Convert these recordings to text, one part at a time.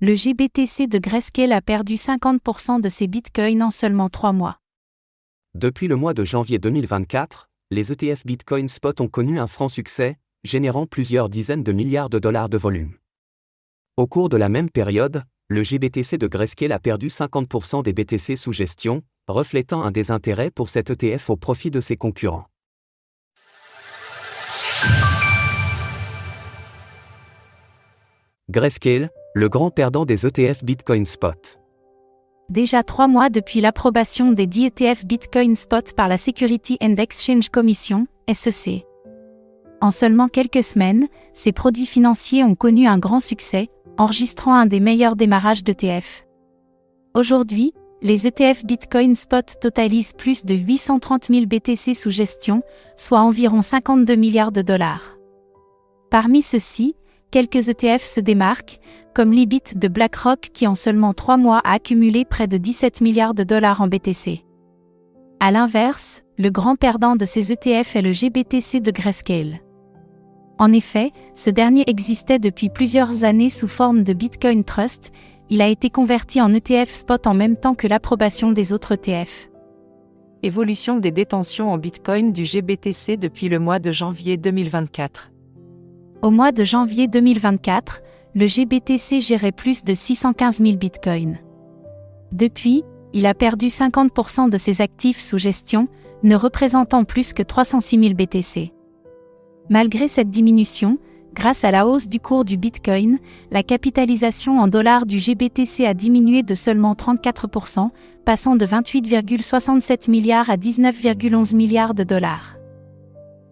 le GBTC de Grayscale a perdu 50% de ses bitcoins en seulement 3 mois. Depuis le mois de janvier 2024, les ETF Bitcoin Spot ont connu un franc succès, générant plusieurs dizaines de milliards de dollars de volume. Au cours de la même période, le GBTC de Grayscale a perdu 50% des BTC sous gestion, reflétant un désintérêt pour cet ETF au profit de ses concurrents. Grayscale, le grand perdant des ETF Bitcoin Spot. Déjà 3 mois depuis l'approbation des 10 ETF Bitcoin Spot par la Security and Exchange Commission, SEC. En seulement quelques semaines, ces produits financiers ont connu un grand succès, enregistrant un des meilleurs démarrages d'ETF. Aujourd'hui, les ETF Bitcoin Spot totalisent plus de 830 000 BTC sous gestion, soit environ 52 milliards de dollars. Parmi ceux-ci, quelques ETF se démarquent, comme l'IBIT de BlackRock qui en seulement 3 mois a accumulé près de 17 milliards de dollars en BTC. A l'inverse, le grand perdant de ces ETF est le GBTC de Grayscale. En effet, ce dernier existait depuis plusieurs années sous forme de Bitcoin Trust, il a été converti en ETF Spot en même temps que l'approbation des autres ETF. Évolution des détentions en Bitcoin du GBTC depuis le mois de janvier 2024. Au mois de janvier 2024, le GBTC gérait plus de 615 000 bitcoins. Depuis, il a perdu 50% de ses actifs sous gestion, ne représentant plus que 306 000 BTC. Malgré cette diminution, grâce à la hausse du cours du Bitcoin, la capitalisation en dollars du GBTC a diminué de seulement 34%, passant de 28,67 milliards à 19,11 milliards de dollars.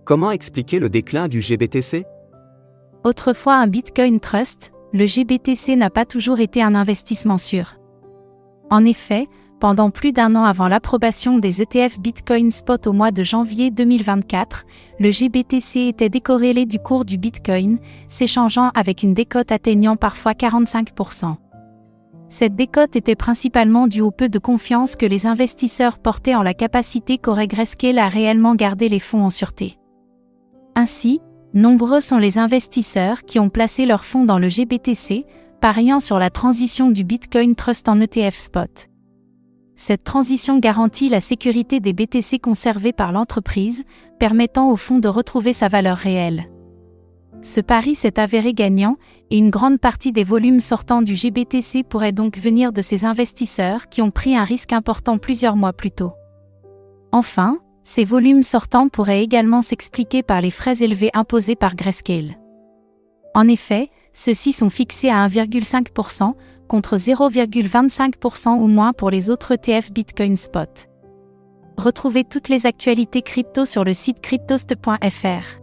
Comment expliquer le déclin du GBTC ? Autrefois un Bitcoin Trust, le GBTC n'a pas toujours été un investissement sûr. En effet, pendant plus d'un an avant l'approbation des ETF Bitcoin Spot au mois de janvier 2024, le GBTC était décorrélé du cours du Bitcoin, s'échangeant avec une décote atteignant parfois 45%. Cette décote était principalement due au peu de confiance que les investisseurs portaient en la capacité qu'aurait Grayscale à réellement garder les fonds en sûreté. Ainsi, nombreux sont les investisseurs qui ont placé leurs fonds dans le GBTC, pariant sur la transition du Bitcoin Trust en ETF Spot. Cette transition garantit la sécurité des BTC conservés par l'entreprise, permettant au fonds de retrouver sa valeur réelle. Ce pari s'est avéré gagnant, et une grande partie des volumes sortants du GBTC pourrait donc venir de ces investisseurs qui ont pris un risque important plusieurs mois plus tôt. Enfin, ces volumes sortants pourraient également s'expliquer par les frais élevés imposés par Grayscale. En effet, ceux-ci sont fixés à 1,5%, contre 0,25% ou moins pour les autres ETF Bitcoin Spot. Retrouvez toutes les actualités crypto sur le site cryptost.fr.